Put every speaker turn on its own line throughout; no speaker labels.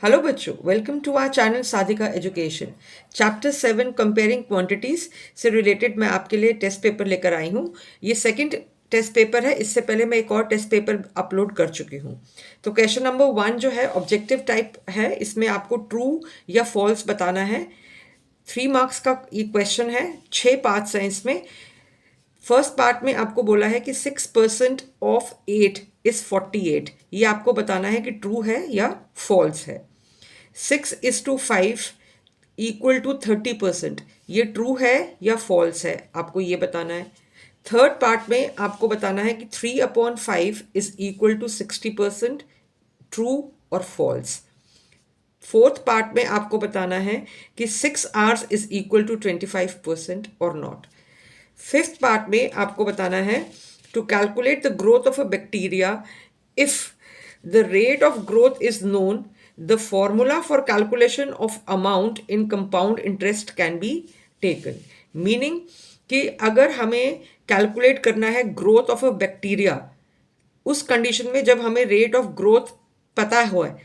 Hello बच्चों, welcome to our channel Sadhika education. Chapter 7 comparing quantities से related मैं आपके लिए टेस्ट पेपर लेकर आई हूँ। ये सेकंड टेस्ट पेपर है। इससे पहले मैं एक और टेस्ट पेपर अपलोड कर चुकी हूँ। तो क्वेश्चन नंबर 1 जो है ऑब्जेक्टिव टाइप है। इसमें आपको ट्रू या फॉल्स बताना है। 3 मार्क्स का ये क्वेश्चन है। 6 पार्ट्स हैं इसमें। फर्स्ट पार्ट में आपको बोला है कि 6% ऑफ 8 इज 48। ये आपको बताना है कि ट्रू है या फॉल्स है। 6:5 इक्वल टू 30%, ये ट्रू है या फॉल्स है, आपको ये बताना है। थर्ड पार्ट में आपको बताना है कि 3/5 इज इक्वल टू 60%, ट्रू और फॉल्स। फोर्थ पार्ट में आपको बताना है कि 6 आवर्स इज इक्वल टू 25% और नॉट। फिफ्थ पार्ट में आपको बताना है to calculate the growth of a bacteria if the rate of growth is known, the formula for calculation of amount in compound interest can be taken। Meaning कि अगर हमें calculate करना है growth of a bacteria, उस condition में जब हमें rate of growth पता हो है,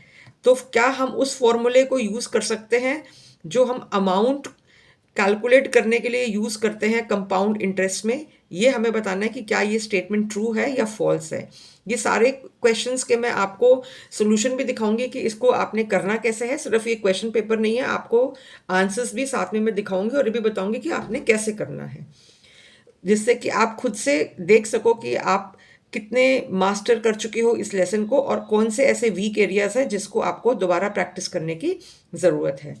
तो क्या हम उस फॉर्मूले को यूज कर सकते हैं जो हम अमाउंट कैलकुलेट करने के लिए यूज करते हैं कंपाउंड इंटरेस्ट में। ये हमें बताना है कि क्या ये स्टेटमेंट ट्रू है या फॉल्स है। ये सारे क्वेश्चंस के मैं आपको सोल्यूशन भी दिखाऊंगी कि इसको आपने करना कैसे है। सिर्फ ये क्वेश्चन पेपर नहीं है, आपको आंसर्स भी साथ में मैं दिखाऊंगी और ये भी बताऊंगी कि आपने कैसे करना है, जिससे कि आप खुद से देख सको कि आप कितने मास्टर कर चुके हो इस लेसन को और कौन से ऐसे वीक एरियाज है जिसको आपको दोबारा प्रैक्टिस करने की ज़रूरत है।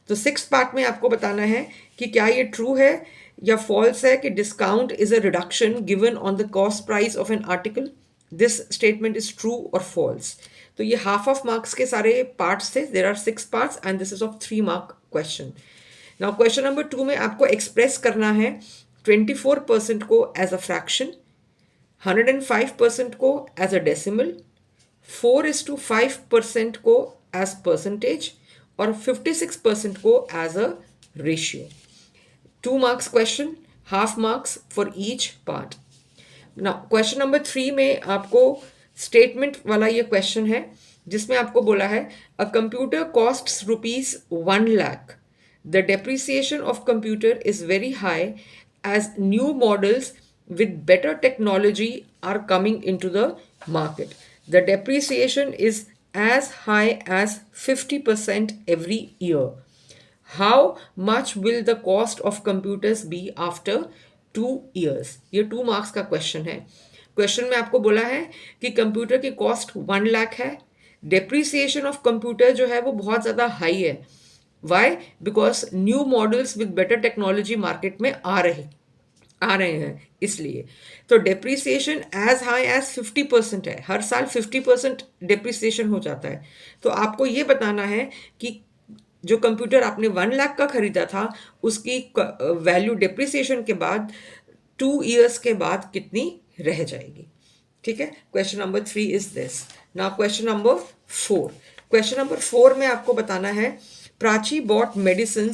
तो 6th पार्ट में आपको बताना है कि क्या ये ट्रू है या फॉल्स है कि discount is a reduction given on the cost price of an article. This statement is true और फॉल्स। तो ये हाफ ऑफ मार्क्स के सारे पार्ट्स थे। There are 6 parts and this is of 3 mark question. Now question number 2 में आपको express करना है 24% को एज अ फ्रैक्शन, 105% को एज अ डेसिमल, 4:5% को एज परसेंटेज और 56% को as a ratio. 2 marks question, half marks for each part. Now question number 3 में आपको स्टेटमेंट वाला ये क्वेश्चन है, जिसमें आपको बोला है a computer costs ₹1,00,000। The depreciation of computer is very high as new models with better technology are coming into the market. The depreciation is as high as 50% every year. How much will the cost of computers be after 2 years? ये 2 marks का question है। Question में आपको बोला है कि computer की cost 1,00,000 है। डेप्रिसिएशन ऑफ कंप्यूटर जो है वो बहुत ज़्यादा हाई है। Why? Because new models with better technology market में आ रहे हैं, इसलिए। तो डेप्रिसिएशन एज हाई एज 50% है। हर साल 50% डेप्रिसिएशन हो जाता है। तो आपको ये बताना है कि जो कंप्यूटर आपने 1,00,000 का खरीदा था, उसकी वैल्यू डेप्रिसिएशन के बाद 2 years के बाद कितनी रह जाएगी। ठीक है। Question number 3 is this. Now question number 4। Question number 4 में आपको बताना है Prachi bought medicine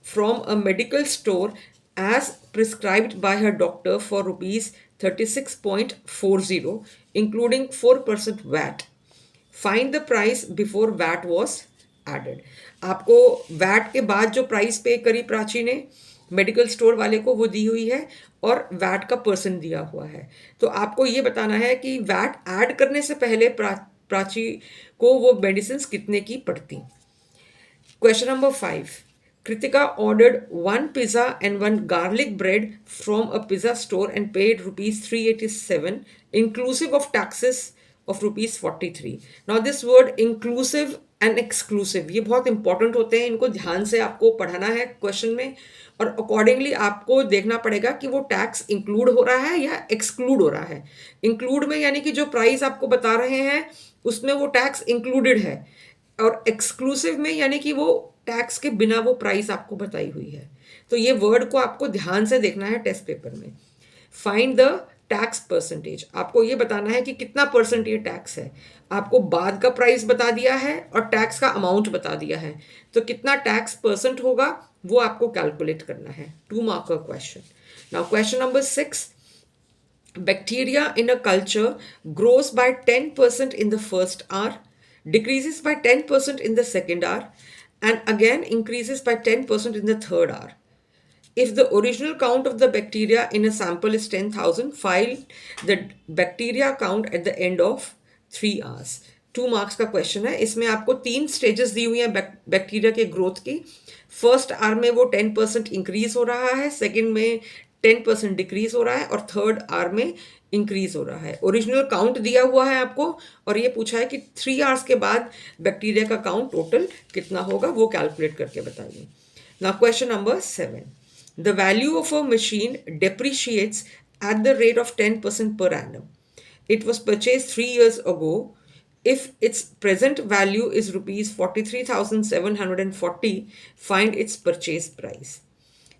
from a medical store as prescribed by her doctor for rupees 36.40, including 4% VAT. Find the price before VAT was added. आपको VAT के बाद जो price पे करी प्राची ने मेडिकल स्टोर वाले को, वो दी हुई है और वैट का परसेंट दिया हुआ है। तो आपको ये बताना है कि वैट ऐड करने से पहले प्राची को वो मेडिसिन कितने की पड़ती। Question number 5. Kritika ordered 1 pizza and 1 garlic bread from a pizza store and paid rupees 387, inclusive of taxes of rupees 43. Now this word inclusive and exclusive ये बहुत इंपॉर्टेंट होते हैं, इनको ध्यान से आपको पढ़ाना है क्वेश्चन में और अकॉर्डिंगली आपको देखना पड़ेगा कि वो टैक्स इंक्लूड हो रहा है या एक्सक्लूड हो रहा है। इंक्लूड में यानी कि जो प्राइस आपको बता रहे हैं उसमें वो टैक्स इंक्लूडेड है, और एक्सक्लूसिव में यानी कि वो टैक्स के बिना वो प्राइस आपको बताई हुई है। तो ये वर्ड को आपको ध्यान से देखना है टेस्ट पेपर में। फाइंड द टैक्स परसेंटेज, आपको ये बताना है कि कितना परसेंट ये टैक्स है। आपको बाद का प्राइस बता दिया है और टैक्स का अमाउंट बता दिया है, तो कितना टैक्स परसेंट होगा वो आपको कैलकुलेट करना है। 2 मार्क का question. Now question number 6। Bacteria in a culture grows by 10% in the first hour. decreases by 10% in the second hour, and again increases by 10% in the third hour. If the original count of the bacteria in a sample is 10,000, find the bacteria count at the end of 3 hours. 2 marks का question है. इसमें आपको 3 stages दी हुई हैं bacteria के growth की. First are में वो 10% इंक्रीज हो रहा है, सेकेंड में 10% डिक्रीज हो रहा है, और थर्ड आर में इंक्रीज हो रहा है. ओरिजिनल काउंट दिया हुआ है आपको, और ये पूछा है कि 3 आवर्स के बाद बैक्टीरिया का काउंट टोटल कितना होगा, वो कैलकुलेट करके बताइए. Now question number 7. The value of a machine depreciates at the rate of 10% per annum. It was purchased 3 years ago. If its present value is rupees 43,740, find its purchase price.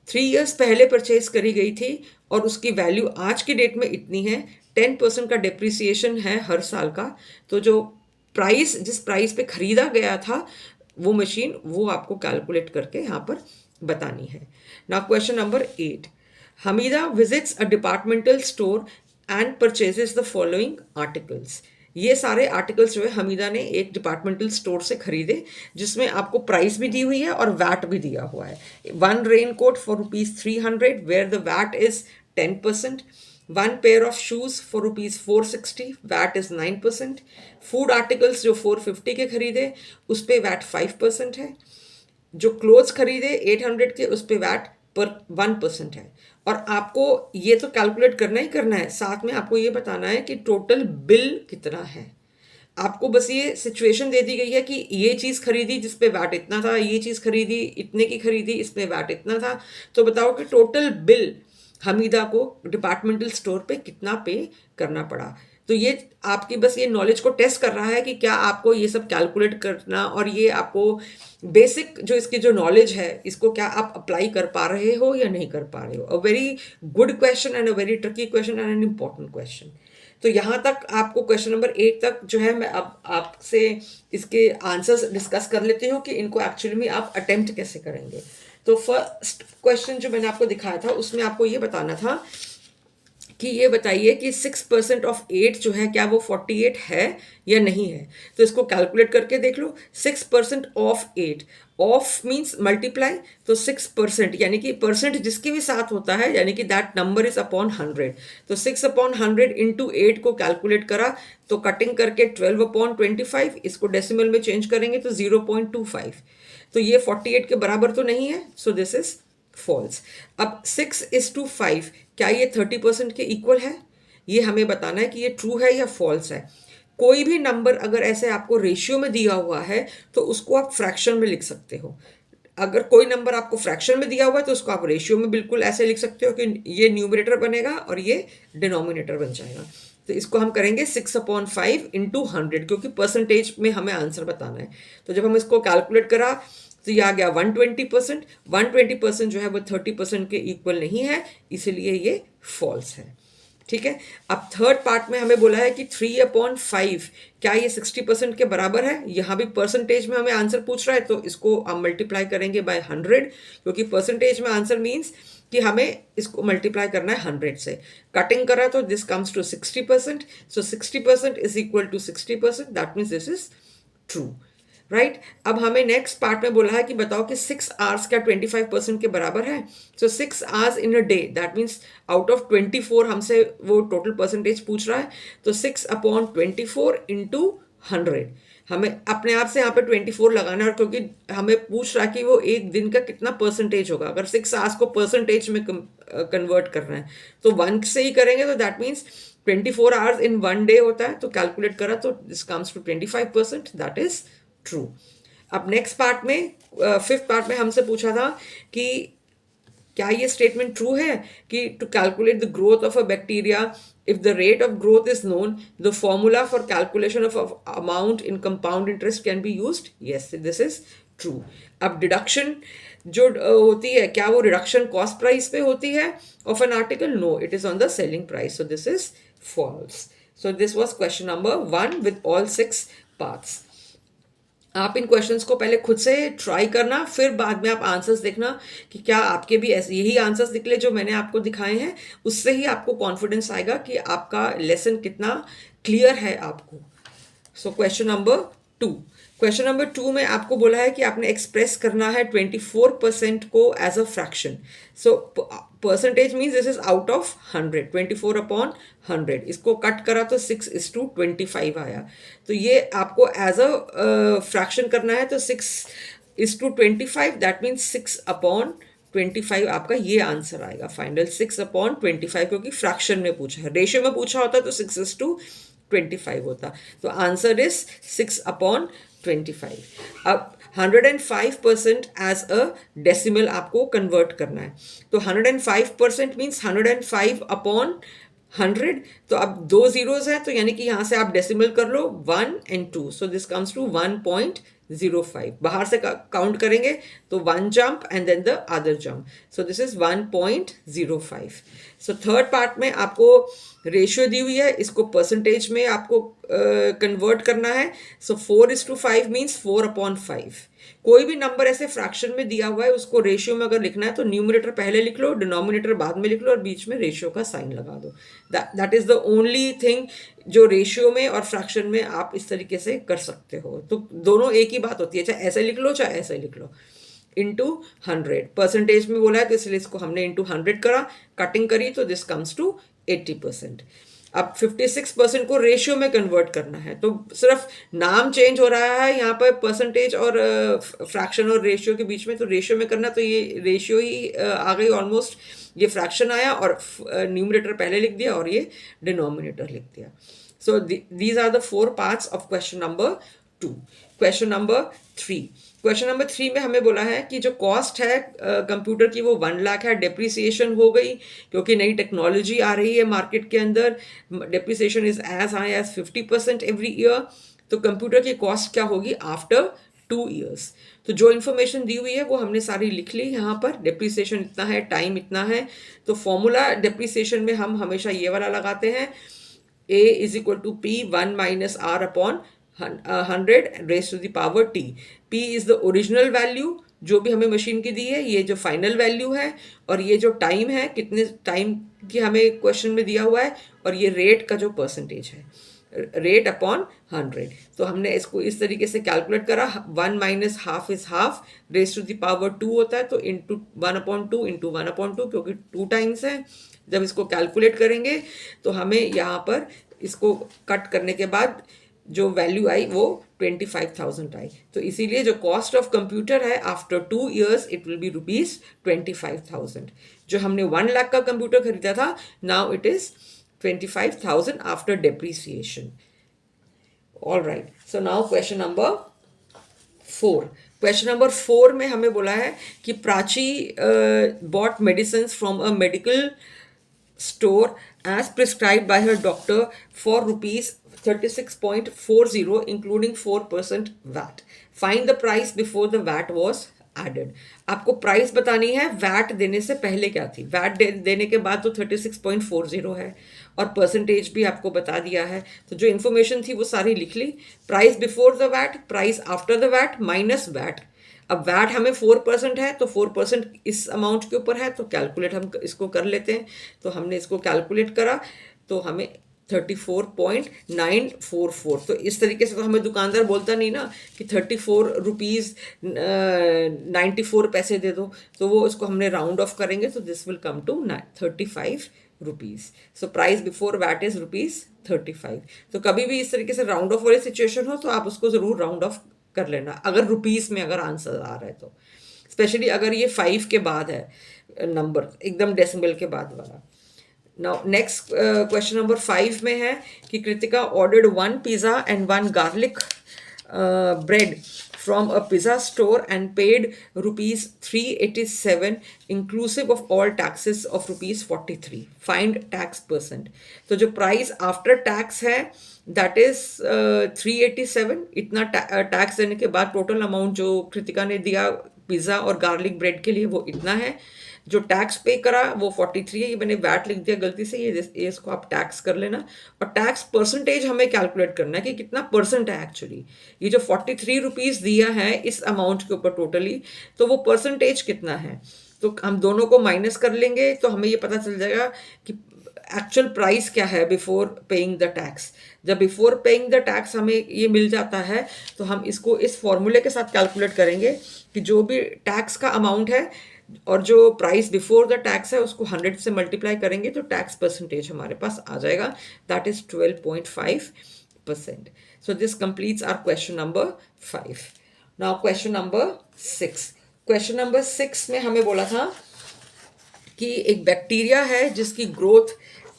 3 years पहले purchase करी गई थी और उसकी value आज की date में इतनी है. 10% का डेप्रिसिएशन है हर साल का. तो जो प्राइस, जिस प्राइस पे खरीदा गया था वो मशीन, वो आपको कैलकुलेट करके यहाँ पर बतानी है. Now question number 8. Hamida visits a departmental store and purchases the following articles. ये सारे आर्टिकल्स जो है हमीदा ने एक डिपार्टमेंटल स्टोर से खरीदे, जिसमें आपको प्राइस भी दी हुई है और वैट भी दिया हुआ है. 1 raincoat for ₹300 where the VAT is 10%. 1 pair of shoes for ₹460, VAT is 9%. Food articles जो 450 के खरीदे, उस पर वैट 5% है. जो क्लोथ्स खरीदे 800 के, उस पे वैट पर 1% है. और आपको ये तो कैलकुलेट करना ही करना है, साथ में आपको ये बताना है कि टोटल बिल कितना है. आपको बस ये सिचुएशन दे दी गई है कि ये चीज़ खरीदी जिस पे वैट इतना था, ये चीज़ खरीदी इतने की खरीदी, इस पे वैट इतना था. तो बताओ कि टोटल बिल हमीदा को डिपार्टमेंटल स्टोर पे कितना पे करना पड़ा. तो ये आपकी बस ये नॉलेज को टेस्ट कर रहा है कि क्या आपको ये सब कैलकुलेट करना, और ये आपको बेसिक जो इसकी जो नॉलेज है, इसको क्या आप अप्लाई कर पा रहे हो या नहीं कर पा रहे हो. A very good question and a very tricky question and an important question. तो यहाँ तक आपको क्वेश्चन नंबर 8 तक जो है, मैं अब आपसे इसके आंसर्स डिस्कस कर लेती हूँ कि इनको एक्चुअली में आप अटेम्प्ट कैसे करेंगे. तो फर्स्ट क्वेश्चन जो मैंने आपको दिखाया था, उसमें आपको ये बताना था कि ये बताइए कि 6% ऑफ 8 जो है, क्या वो 48 है या नहीं है. तो इसको कैलकुलेट करके देख लो. 6% ऑफ 8, ऑफ मीन्स मल्टीप्लाई, तो 6% यानी कि परसेंट जिसके भी साथ होता है, यानी कि दैट नंबर इज अपॉन 100. तो 6/100 इंटू 8 को कैलकुलेट करा, तो कटिंग करके 12/25, इसको डेसिमल में चेंज करेंगे तो 0.25. तो ये 48 के बराबर तो नहीं है, सो दिस इज फॉल्स. अब 6:5, क्या ये 30% के इक्वल है? ये हमें बताना है कि ये ट्रू है या फॉल्स है. कोई भी नंबर अगर ऐसे आपको रेशियो में दिया हुआ है, तो उसको आप फ्रैक्शन में लिख सकते हो. अगर कोई नंबर आपको फ्रैक्शन में दिया हुआ है, तो उसको आप रेशियो में बिल्कुल ऐसे लिख सकते हो कि ये न्यूमरेटर बनेगा और ये डिनोमिनेटर बन जाएगा. तो इसको हम करेंगे 6/5 इंटू 100, क्योंकि परसेंटेज में हमें आंसर बताना है. तो जब हम इसको कैलकुलेट करा, तो ये आ गया 120%. 120% जो है वो 30% के इक्वल नहीं है, इसीलिए ये फॉल्स है. ठीक है. अब थर्ड पार्ट में हमें बोला है कि 3/5, क्या ये 60% के बराबर है? यहाँ भी परसेंटेज में हमें आंसर पूछ रहा है, तो इसको हम मल्टीप्लाई करेंगे बाय 100, क्योंकि परसेंटेज में आंसर मीन्स कि हमें इसको मल्टीप्लाई करना है 100 से. कटिंग करा तो this comes to 60%. So 60% is equal to 60%, that means this is true. Right. अब हमें नेक्स्ट पार्ट में बोला है कि बताओ कि 6 आवर्स क्या 25% के बराबर है. सो 6 hours in a day, that means out of 24 हमसे वो टोटल परसेंटेज पूछ रहा है. तो 6/24 इंटू 100, हमें अपने आप से यहाँ पे 24 लगाना है, क्योंकि हमें पूछ रहा है कि वो एक दिन का कितना परसेंटेज होगा. अगर 6 आवर्स को परसेंटेज में कन्वर्ट करना है, तो 1 से ही करेंगे, तो that means 24 hours in 1 day होता है. तो कैलकुलेट करा तो this comes to 25%, that is true. अब नेक्स्ट पार्ट में, फिफ्थ पार्ट में हमसे पूछा था कि क्या ये स्टेटमेंट ट्रू है कि to calculate the growth of a bacteria, if the rate of growth is known, the formula for calculation of amount in compound interest can be used. Yes, this is true. अब deduction जो होती है, क्या वो reduction cost price पे होती है of an article? No, it is on the selling price. So this is false. So this was question number 1 with all 6 parts. आप इन क्वेश्चंस को पहले खुद से ट्राई करना, फिर बाद में आप आंसर्स देखना कि क्या आपके भी ऐसे यही आंसर्स निकले जो मैंने आपको दिखाए हैं. उससे ही आपको कॉन्फिडेंस आएगा कि आपका लेसन कितना क्लियर है आपको. So question number 2। Question number 2 में आपको बोला है कि आपने एक्सप्रेस करना है 24% को as a fraction. So percentage means this is out of 100, 24/100। इसको कट करा तो 6:25 आया। तो ये आपको एज अ फ्रैक्शन करना है, तो 6:25, दैट मीन्स 6/25 आपका ये आंसर आएगा फाइनल, 6/25, क्योंकि फ्रैक्शन में पूछा है। रेशियो में पूछा होता तो 6:25 होता। तो आंसर इज 6/25। अब 105% एज अ डेसिमल आपको कन्वर्ट करना है। तो 105% मीन्स 105/100। तो अब दो जीरोज है, तो यानी कि यहां से आप डेसिमल कर लो 1 and 2, so this comes to 1.05। बाहर से काउंट करेंगे तो 1 jump and then the other jump, so this is 1.05। So third part में आपको रेशियो दी हुई है, इसको परसेंटेज में आपको कन्वर्ट करना है। सो 4:5 मीन्स 4/5। कोई भी नंबर ऐसे फ्रैक्शन में दिया हुआ है, उसको रेशियो में अगर लिखना है तो न्यूमरेटर पहले लिख लो, डिनोमिनेटर बाद में लिख लो और बीच में रेशियो का साइन लगा दो। That is the only thing जो रेशियो में और फ्रैक्शन में आप इस तरीके से कर सकते हो। तो दोनों एक ही बात होती है, चाहे ऐसे लिख लो चाहे ऐसे लिख लो। इंटू 100 परसेंटेज में बोला है, तो इसलिए इसको हमने इंटू 100 करा, कटिंग करी, तो दिस कम्स टू 80%। अब 56% को रेशियो में कन्वर्ट करना है, तो सिर्फ नाम चेंज हो रहा है यहाँ पर परसेंटेज और फ्रैक्शन और रेशियो के बीच में। तो रेशियो में करना, तो ये रेशियो ही आ गई ऑलमोस्ट, ये फ्रैक्शन आया और न्यूमरेटर पहले लिख दिया और ये डिनोमिनेटर लिख दिया। So these are the 4 parts of question number 2। Question number 3। Question number 3 में हमें बोला है कि जो कॉस्ट है कंप्यूटर की वो 1 लाख है। डेप्रिसिएशन हो गई क्योंकि नई टेक्नोलॉजी आ रही है मार्केट के अंदर। Depreciation is as high as 50% every year. तो कंप्यूटर की कॉस्ट क्या होगी आफ्टर 2 ईयर्स। तो जो इन्फॉर्मेशन दी हुई है वो हमने सारी लिख ली यहाँ पर। डेप्रिसिएशन इतना है, टाइम इतना है। तो फॉर्मूला डेप्रिसिएशन में हम हमेशा ये वाला लगाते हैं, A is equal to P 1 minus R upon 100 raised to the power T। P is the original value जो भी हमें मशीन की दी है, ये जो फाइनल वैल्यू है, और ये जो टाइम है, कितने टाइम की हमें क्वेश्चन में दिया हुआ है, और ये रेट का जो परसेंटेज है, रेट अपॉन 100। तो हमने इसको इस तरीके से कैलकुलेट करा। 1 minus half is half, raise to the power 2 होता है, तो इंटू 1/2 इंटू 1/2, क्योंकि 2 टाइम्स है। जब इसको कैलकुलेट करेंगे तो हमें यहाँ पर इसको कट करने के बाद जो वैल्यू आई वो 25,000 आई। तो इसीलिए जो कॉस्ट ऑफ कंप्यूटर है after 2 years it will be ₹25,000। जो हमने 1 लाख का कंप्यूटर खरीदा था, now it is 25,000 after depreciation. All right, so now question number 4। Question number 4 में हमें बोला है कि Prachi bought medicine from a medical store as prescribed by her doctor for rupees 36.40 including 4% VAT. Find the price before the VAT was added। आपको price बतानी है VAT देने से पहले क्या थी। वैट देने के बाद तो 36.40 है और परसेंटेज भी आपको बता दिया है। तो जो इन्फॉर्मेशन थी वो सारी लिख ली। Price before the VAT, price after the VAT, minus VAT. अब वैट हमें 4% है, तो 4% इस अमाउंट के ऊपर है, तो कैलकुलेट हम इसको कर लेते हैं। तो हमने इसको कैलकुलेट करा तो हमें 34.944। तो इस तरीके से तो हमें दुकानदार बोलता नहीं ना कि 34 रुपीज़ 94 पैसे दे दो, तो वो इसको हमने राउंड ऑफ करेंगे, तो this will come to 35 rupees. So price before VAT is ₹35। तो कभी भी इस तरीके से राउंड ऑफ वाली सिचुएशन हो तो आप उसको ज़रूर राउंड ऑफ कर लेना, अगर रुपीस में अगर आंसर आ रहा है तो। स्पेशली अगर ये 5 के बाद है नंबर, एकदम डेसिमल के बाद वाला। नाउ नेक्स्ट क्वेश्चन नंबर 5 में है कि Kritika ordered 1 pizza and 1 garlic bread from a pizza store and paid ₹387 inclusive of all taxes of ₹43। Find tax percent। तो जो प्राइस आफ्टर टैक्स है दैट इज 387। इतना टैक्स देने के बाद टोटल अमाउंट जो कृतिका ने दिया पिज़्ज़ा और गार्लिक ब्रेड के लिए वो इतना है। जो टैक्स पे करा वो 43 है। ये मैंने वैट लिख दिया गलती से, ये इसको आप टैक्स कर लेना। और टैक्स परसेंटेज हमें कैलकुलेट करना है कि कितना परसेंट है एक्चुअली। ये जो 43 रुपीज़ दिया है इस अमाउंट के ऊपर टोटली, तो वो परसेंटेज कितना है। तो हम दोनों को माइनस कर लेंगे तो हमें ये पता चल जाएगा कि एक्चुअल प्राइस क्या है बिफोर पेइंग द टैक्स। जब बिफोर पेइंग द टैक्स हमें ये मिल जाता है तो हम इसको इस फॉर्मूले के साथ कैलकुलेट करेंगे कि जो भी टैक्स का अमाउंट है और जो प्राइस बिफोर द टैक्स है उसको 100 से मल्टीप्लाई करेंगे तो टैक्स परसेंटेज हमारे पास आ जाएगा, that is 12.5%. So this completes our question number 5. Now question number 6. Question number 6 में हमें बोला था कि एक बैक्टीरिया है जिसकी ग्रोथ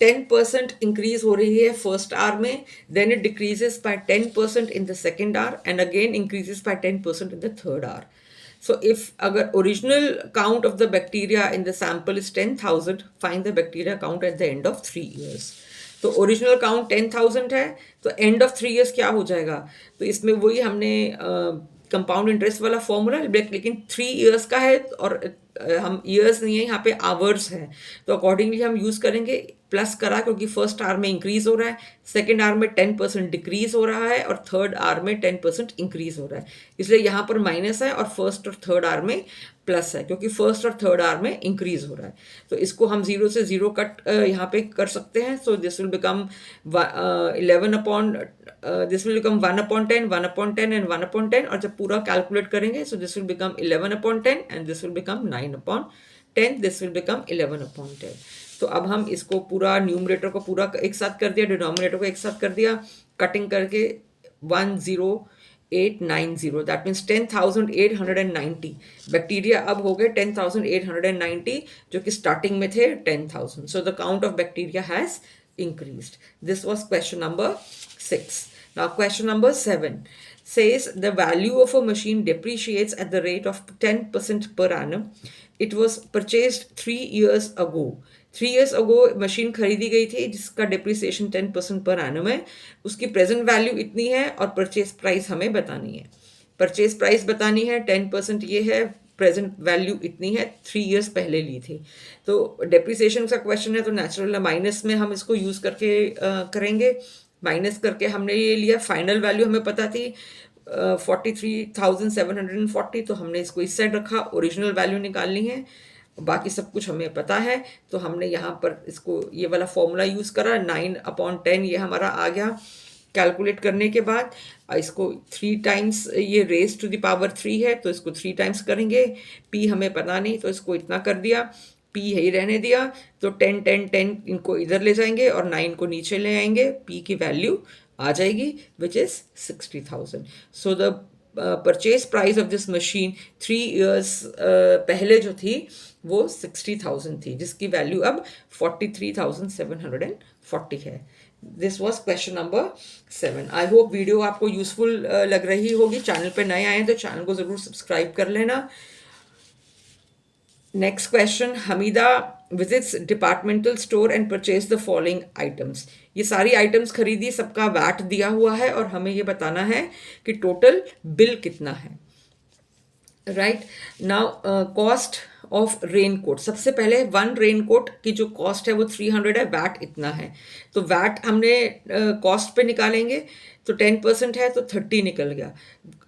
10% इंक्रीज हो रही है फर्स्ट आवर में, then it decreases by 10% in the second hour and again increases by 10% in the third hour. So if अगर original count of the bacteria in the sample is 10,000, find the bacteria count at the end of 3 years. तो original count 10,000 है तो end of 3 years क्या हो जाएगा, तो इसमें वही हमने कंपाउंड इंटरेस्ट वाला फॉर्मूला, लेकिन 3 years का है और हम ईयर्स नहीं है यहाँ पे आवर्स है, तो अकॉर्डिंगली हम यूज़ करेंगे प्लस करा, क्योंकि फर्स्ट आवर में इंक्रीज हो रहा है, सेकेंड आवर में 10% डिक्रीज हो रहा है और थर्ड आवर में 10% इंक्रीज हो रहा है, इसलिए यहाँ पर माइनस है और फर्स्ट और थर्ड आवर में प्लस है, क्योंकि फर्स्ट और थर्ड आवर में इंक्रीज हो रहा है। तो इसको हम 0 से 0 कट यहाँ पे कर सकते हैं। So this will become 11 upon this will become 1/10, 1/10 and 1/10, और जब पूरा कैलकुलेट करेंगे so this will become 11/10 and this will become 9/10, this will become 11/10. तो अब हम इसको पूरा न्यूमरेटर को पूरा एक साथ कर दिया, डिनोमिनेटर को एक साथ कर दिया, कटिंग करके 10890, दैट मीन्स 10,890 बैक्टीरिया अब हो गए 10,890 जो कि स्टार्टिंग में थे 10,000. So the count of bacteria has increased. This was question number 6. Now question number 7 says the value of a machine depreciates at the rate of 10% per annum. It was purchased 3 years ago. 3 years ago machine खरीदी गई थी जिसका depreciation 10% per annum है, उसकी present value इतनी है और purchase price हमें बतानी है। परचेज प्राइस बतानी है, 10% ये है, प्रेजेंट वैल्यू इतनी है, 3 years पहले ली थी। तो डेप्रिसिएशन का क्वेश्चन है तो नेचुरल माइनस में हम इसको यूज़ करके करेंगे। माइनस करके हमने ये लिया, फाइनल वैल्यू हमें पता थी 43,740, तो हमने इसको इस साइड रखा, ओरिजिनल वैल्यू निकालनी है, बाकी सब कुछ हमें पता है, तो हमने यहाँ पर इसको ये वाला फॉर्मूला यूज़ करा, 9/10 ये हमारा आ गया। कैलकुलेट करने के बाद इसको 3 times, ये रेज टू द पावर 3 है तो इसको 3 times करेंगे, पी हमें पता नहीं तो इसको इतना कर दिया, पी ही रहने दिया, तो 10 10 10 इनको इधर ले जाएंगे और 9 को नीचे ले आएंगे, पी की वैल्यू आ जाएगी which is 60,000. So the purchase price of this machine 3 years पहले जो थी वो 60,000 थी, जिसकी वैल्यू अब 43,740 है. This was question number 7. I hope video आपको यूजफुल लग रही होगी। चैनल पे नए आए तो चैनल को ज़रूर सब्सक्राइब कर लेना। Next question, Hamida visits departmental store and purchase the following items. ये सारी आइटम्स खरीदी, सबका वैट दिया हुआ है और हमें ये बताना है कि टोटल बिल कितना है। Right now cost of raincoat, सबसे पहले 1 रेनकोट की जो कॉस्ट है वो 300 है, वैट इतना है, तो वैट हमने कॉस्ट पे निकालेंगे तो 10% है तो 30 निकल गया,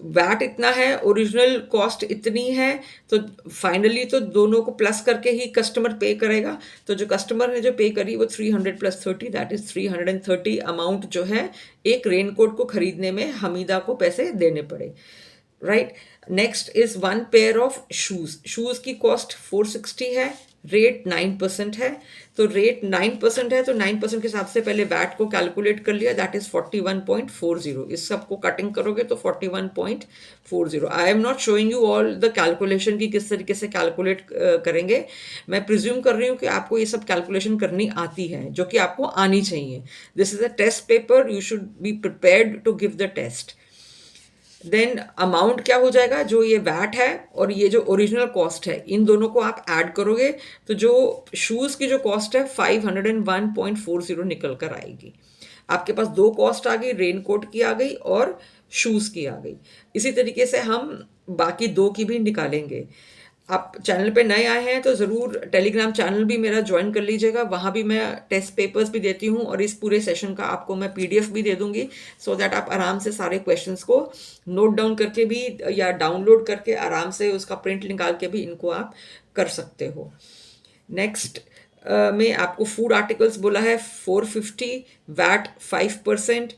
वैट इतना है, ओरिजिनल कॉस्ट इतनी है, तो फाइनली तो दोनों को प्लस करके ही कस्टमर पे करेगा, तो जो कस्टमर ने जो पे करी वो 300 + 30 दैट इज 330 अमाउंट जो है एक रेनकोट को खरीदने में हमीदा को पैसे देने पड़े। Right, next is 1 pair of shoes, shoes की कॉस्ट 460 है, रेट 9% है, तो रेट 9% है तो 9% के हिसाब से पहले वैट को कैलकुलेट कर लिया, दैट इज 41.40, इस सबको कटिंग करोगे तो 41.40। I am not showing you all the calculation की किस तरीके से कैलकुलेट करेंगे, मैं प्रिज्यूम कर रही हूँ कि आपको ये सब कैलकुलेशन करनी आती है, जो कि आपको आनी चाहिए। This is a test paper, you should be prepared to give the test. Then amount क्या हो जाएगा, जो ये वैट है और ये जो ओरिजिनल कॉस्ट है, इन दोनों को आप ऐड करोगे तो जो शूज़ की जो कॉस्ट है 501.40 निकल कर आएगी। आपके पास 2 कॉस्ट आ गई, रेनकोट की आ गई और शूज़ की आ गई। इसी तरीके से हम बाकी 2 की भी निकालेंगे। आप चैनल पे नए आए हैं तो ज़रूर टेलीग्राम चैनल भी मेरा ज्वाइन कर लीजिएगा, वहाँ भी मैं टेस्ट पेपर्स भी देती हूँ और इस पूरे सेशन का आपको मैं PDF भी दे दूँगी, सो दैट आप आराम से सारे क्वेश्चंस को नोट डाउन करके भी या डाउनलोड करके आराम से उसका प्रिंट निकाल के भी इनको आप कर सकते हो। नेक्स्ट में आपको फूड आर्टिकल्स बोला है 450, वैट 5%,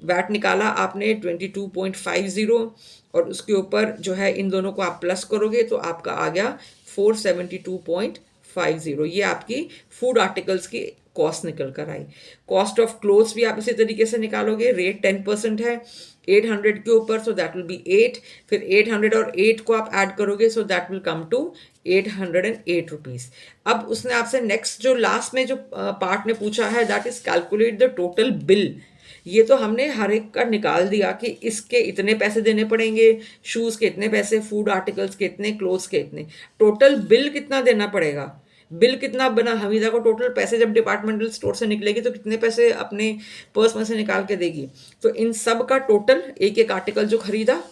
वैट निकाला आपने 22.50 और उसके ऊपर जो है इन दोनों को आप प्लस करोगे तो आपका आ गया 472.50। ये आपकी फूड आर्टिकल्स की कॉस्ट निकल कर आई। कॉस्ट ऑफ क्लोथ्स भी आप इसी तरीके से निकालोगे, रेट 10% है 800 के ऊपर, सो दैट विल बी 8, फिर 800 और 8 को आप ऐड करोगे so that will come to 808 rupees. अब उसने आपसे नेक्स्ट जो लास्ट में जो पार्ट ने पूछा है that is calculate the total bill. ये तो हमने हर एक का निकाल दिया कि इसके इतने पैसे देने पड़ेंगे, शूज़ के इतने पैसे, फूड आर्टिकल्स के इतने, क्लोथ्स के इतने, टोटल बिल कितना देना पड़ेगा। बिल कितना बना हमीदा को, टोटल पैसे जब डिपार्टमेंटल स्टोर से निकलेगी तो कितने पैसे अपने पर्स में से निकाल के देगी। तो इन सब का टोटल, एक एक आर्टिकल जो खरीदा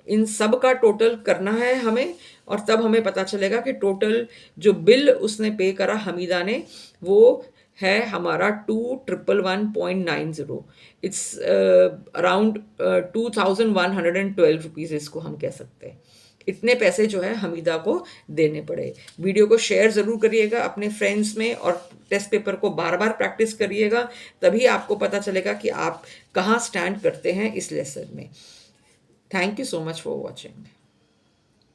इन सब का टोटल करना है हमें, और तब हमें पता चलेगा कि टोटल जो बिल उसने पे करा हमीदा ने वो है हमारा 2111.90। इट्स अराउंड 2112 रुपीज़ इसको हम कह सकते हैं। इतने पैसे जो है हमीदा को देने पड़े। वीडियो को शेयर ज़रूर करिएगा अपने फ्रेंड्स में और टेस्ट पेपर को बार बार प्रैक्टिस करिएगा, तभी आपको पता चलेगा कि आप कहाँ स्टैंड करते हैं इस लेसन में। Thank you so much for watching.